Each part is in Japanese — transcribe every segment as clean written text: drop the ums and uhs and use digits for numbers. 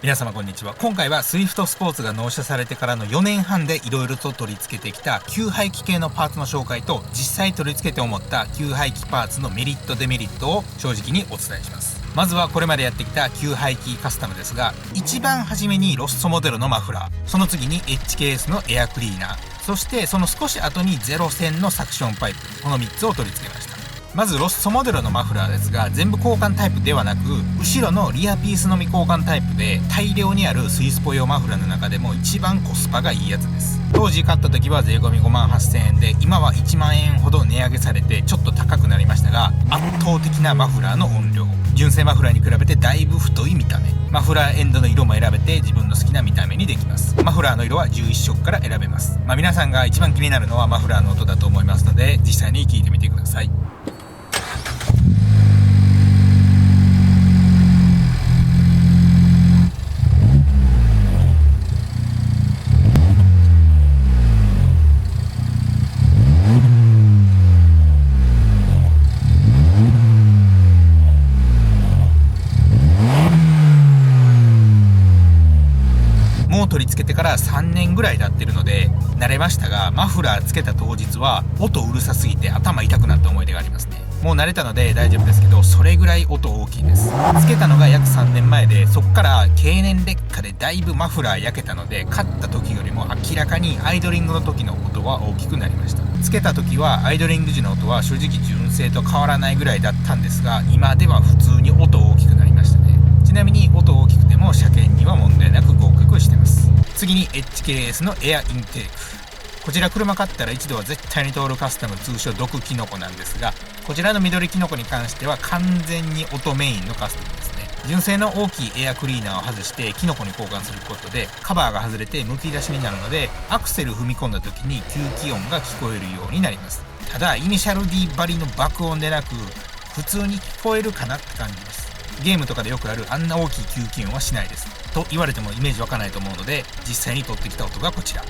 皆様こんにちは。今回は SWIFT スポーツが納車されてからの4年半で色々と取り付けてきた給排気系のパーツの紹介と、実際取り付けて思った給排気パーツのメリットデメリットを正直にお伝えします。まずはこれまでやってきた給排気カスタムですが、一番初めにロッソモデルのマフラー、その次に HKS のエアクリーナー、そしてその少し後に01000のサクションパイプ、この3つを取り付けました。まずロッソモデルのマフラーですが、全部交換タイプではなく、後ろのリアピースのみ交換タイプで、大量にあるスイスポ用マフラーの中でも一番コスパがいいやつです。当時買った時は税込み58,000円で、今は1万円ほど値上げされてちょっと高くなりましたが、圧倒的なマフラーの音量、純正マフラーに比べてだいぶ太い見た目、マフラーエンドの色も選べて自分の好きな見た目にできます。マフラーの色は11色から選べます。皆さんが一番気になるのはマフラーの音だと思いますので、実際に聞いてみてください。取り付けてから3年ぐらい経ってるので慣れましたが、マフラーつけた当日は音うるさすぎて頭痛くなった思い出がありますね。もう慣れたので大丈夫ですけど、それぐらい音大きいです。つけたのが約3年前で、そっから経年劣化でだいぶマフラー焼けたので、買った時よりも明らかにアイドリングの時の音は大きくなりました。つけた時はアイドリング時の音は正直純正と変わらないぐらいだったんですが、今では普通に音大きくなりましたね。ちなみに音大きくても車検には問題なく合格してます。次に HKS のエアインテーク、こちら車買ったら一度は絶対に通るカスタム、通称毒キノコなんですが、こちらの緑キノコに関しては完全に音メインのカスタムですね。純正の大きいエアクリーナーを外してキノコに交換することでカバーが外れてむき出しになるので、アクセル踏み込んだ時に吸気音が聞こえるようになります。ただイニシャル D ばりの爆音でなく、普通に聞こえるかなって感じです。ゲームとかでよくあるあんな大きい吸気音はしないですと言われてもイメージ湧かないと思うので、実際に撮ってきた音がこちら。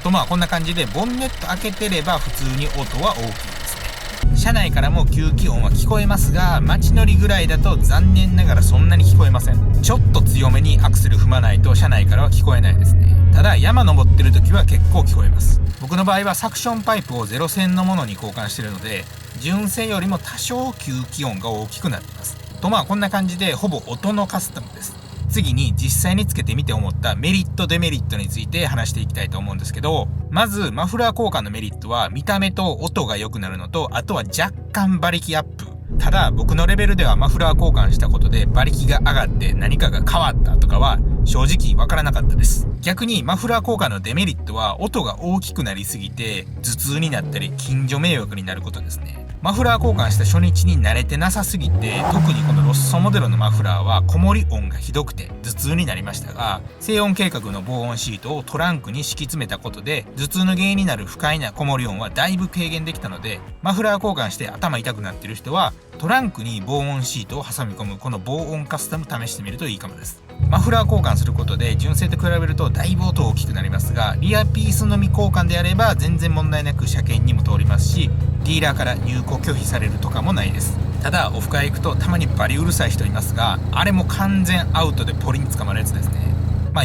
とこんな感じで、ボンネット開けてれば普通に音は大きいですね。車内からも吸気音は聞こえますが、街乗りぐらいだと残念ながらそんなに聞こえません。ちょっと強めにアクセル踏まないと車内からは聞こえないですね。ただ山登ってる時は結構聞こえます。僕の場合はサクションパイプを01000のものに交換してるので、純正よりも多少吸気音が大きくなってます。とこんな感じでほぼ音のカスタムです。次に実際につけてみて思ったメリットデメリットについて話していきたいと思うんですけど、まずマフラー交換のメリットは見た目と音が良くなるのと、あとは若干馬力アップ。ただ僕のレベルではマフラー交換したことで馬力が上がって何かが変わったとかは正直わからなかったです。逆にマフラー交換のデメリットは、音が大きくなりすぎて頭痛になったり近所迷惑になることですね。マフラー交換した初日に慣れてなさすぎて、特にこのロッソモデルのマフラーは子守音がひどくて頭痛になりましたが、静音計画の防音シートをトランクに敷き詰めたことで頭痛の原因になる不快な子守音はだいぶ軽減できたので、マフラー交換して頭痛くなってる人はトランクに防音シートを挟み込むこの防音カスタム試してみるといいかもです。マフラー交換することで純正と比べるとだいぶ音大きくなりますが、リアピースのみ交換であれば全然問題なく車検にも通りますし、ディーラーから入庫拒否されるとかもないです。ただオフ会行くとたまにバリうるさい人いますが、あれも完全アウトでポリに捕まるやつですね。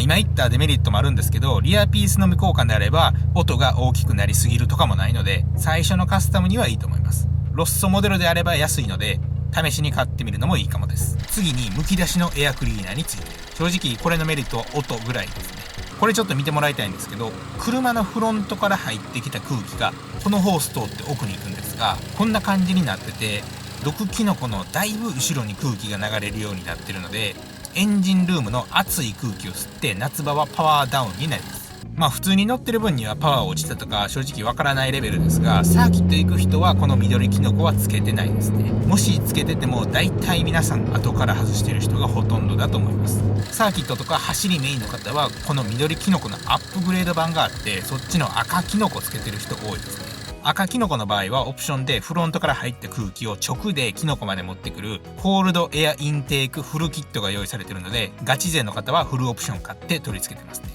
今言ったデメリットもあるんですけど、リアピースのみ交換であれば音が大きくなりすぎるとかもないので、最初のカスタムにはいいと思います。ロッソモデルであれば安いので試しに買ってみるのもいいかもです。次にむき出しのエアクリーナーについて、正直これのメリットは音ぐらいですね。これちょっと見てもらいたいんですけど、車のフロントから入ってきた空気がこのホース通って奥に行くんですが、こんな感じになってて、毒キノコのだいぶ後ろに空気が流れるようになってるので、エンジンルームの熱い空気を吸って夏場はパワーダウンになります。普通に乗ってる分にはパワー落ちたとか正直わからないレベルですが、サーキット行く人はこの緑キノコはつけてないですね。もしつけてても大体皆さん後から外してる人がほとんどだと思います。サーキットとか走りメインの方はこの緑キノコのアップグレード版があって、そっちの赤キノコつけてる人多いですね。赤キノコの場合はオプションでフロントから入った空気を直でキノコまで持ってくるコールドエアインテークフルキットが用意されているので、ガチ勢の方はフルオプション買って取り付けてますね。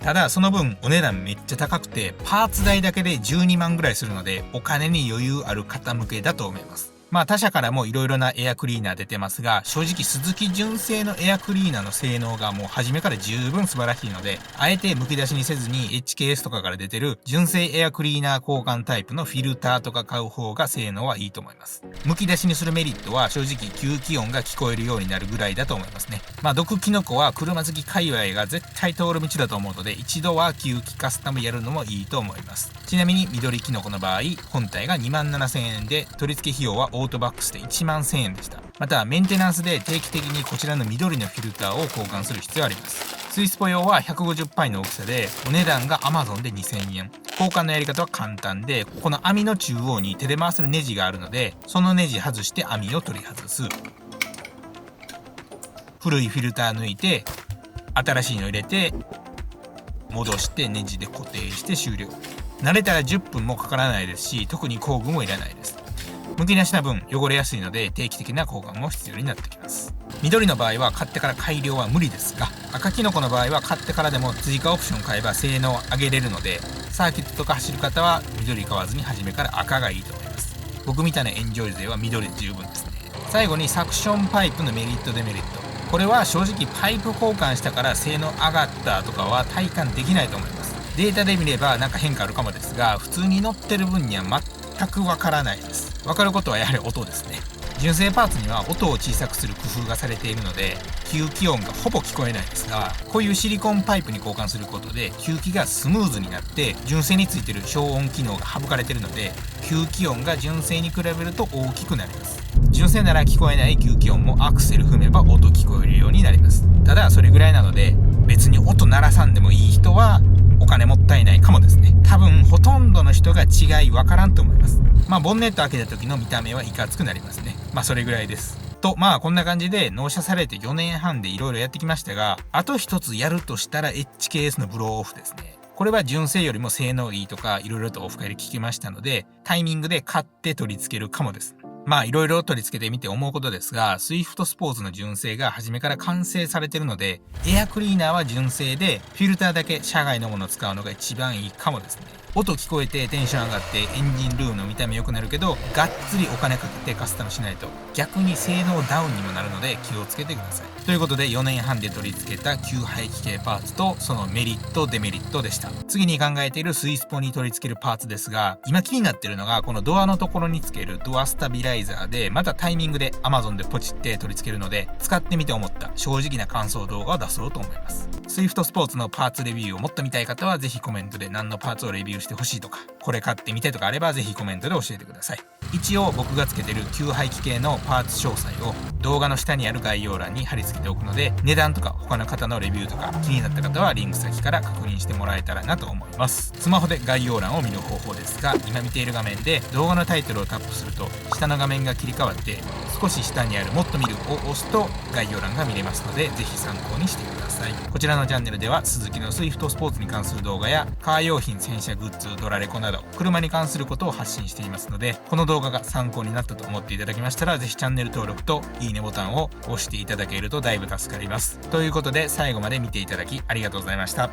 ただその分お値段めっちゃ高くて、パーツ代だけで12万ぐらいするので、お金に余裕ある方向けだと思います。他社からも色々なエアクリーナー出てますが、正直鈴木純正のエアクリーナーの性能がもう初めから十分素晴らしいので、あえて剥き出しにせずに HKS とかから出てる純正エアクリーナー交換タイプのフィルターとか買う方が性能はいいと思います。剥き出しにするメリットは正直吸気音が聞こえるようになるぐらいだと思いますね。毒キノコは車好き界隈が絶対通る道だと思うので、一度は吸気カスタムやるのもいいと思います。ちなみに緑キノコの場合、本体が27,000円で、取り付け費用はオートバックスで11,000円でした。またメンテナンスで定期的にこちらの緑のフィルターを交換する必要あります。スイスポ用は150パイの大きさで、お値段が Amazon で2000円。交換のやり方は簡単で、この網の中央に手で回せるネジがあるので、そのネジ外して網を取り外す。古いフィルター抜いて、新しいの入れて、戻してネジで固定して終了。慣れたら10分もかからないですし、特に工具もいらないです。剥き出しな分汚れやすいので定期的な交換も必要になってきます。緑の場合は買ってから改良は無理ですが、赤キノコの場合は買ってからでも追加オプション買えば性能を上げれるので、サーキットとか走る方は緑買わずに初めから赤がいいと思います。僕みたいなエンジョイ勢は緑で十分ですね。最後にサクションパイプのメリットデメリット。これは正直パイプ交換したから性能上がったとかは体感できないと思います。データで見ればなんか変化あるかもですが、普通に乗ってる分には全くわからないです。わかることはやはり音ですね。純正パーツには音を小さくする工夫がされているので、吸気音がほぼ聞こえないですが、こういうシリコンパイプに交換することで吸気がスムーズになって、純正についている消音機能が省かれているので、吸気音が純正に比べると大きくなります。純正なら聞こえない吸気音もアクセル踏めば音聞こえるようになります。ただそれぐらいなので、別に音鳴らさんでもいい人はお金もったいないかもですね。多分ほとんどの人が違いわからんと思います。ボンネット開けた時の見た目はいかつくなりますね。それぐらいです。とこんな感じで納車されて4年半でいろいろやってきましたが、あと一つやるとしたら HKS のブローオフですね。これは純正よりも性能いいとかいろいろとオフ会で聞きましたので、タイミングで買って取り付けるかもです。いろいろ取り付けてみて思うことですが、スイフトスポーツの純正が初めから完成されているので、エアクリーナーは純正で、フィルターだけ社外のものを使うのが一番いいかもですね。音聞こえてテンション上がってエンジンルームの見た目良くなるけど、がっつりお金かけてカスタムしないと逆に性能ダウンにもなるので気をつけてください。ということで4年半で取り付けた吸排気系パーツとそのメリットデメリットでした。次に考えているスイスポに取り付けるパーツですが、今気になっているのがこのドアのところにつけるドアスタビライザーで、またタイミングで Amazon でポチって取り付けるので、使ってみて思った正直な感想動画を出そうと思います。スイフトスポーツのパーツレビューをもっと見たい方はぜひコメントで何のパーツをレビューしてほしいとか、これ買ってみたいとかあればぜひコメントで教えてください。一応僕がつけてる吸排気系のパーツ詳細を動画の下にある概要欄に貼り付けておくので、値段とか他の方のレビューとか気になった方はリンク先から確認してもらえたらなと思います。スマホで概要欄を見る方法ですが、今見ている画面で動画のタイトルをタップすると下の画面が切り替わって、少し下にあるもっと見るを押すと概要欄が見れますので、ぜひ参考にしてください。こちらのチャンネルではスズキのスイフトスポーツに関する動画やカー用品、洗車グッズ、ドラレコなど車に関することを発信していますので、この動画が参考になったと思っていただけましたら、ぜひチャンネル登録といいねボタンを押していただけるとだいぶ助かります。ということで最後まで見ていただきありがとうございました。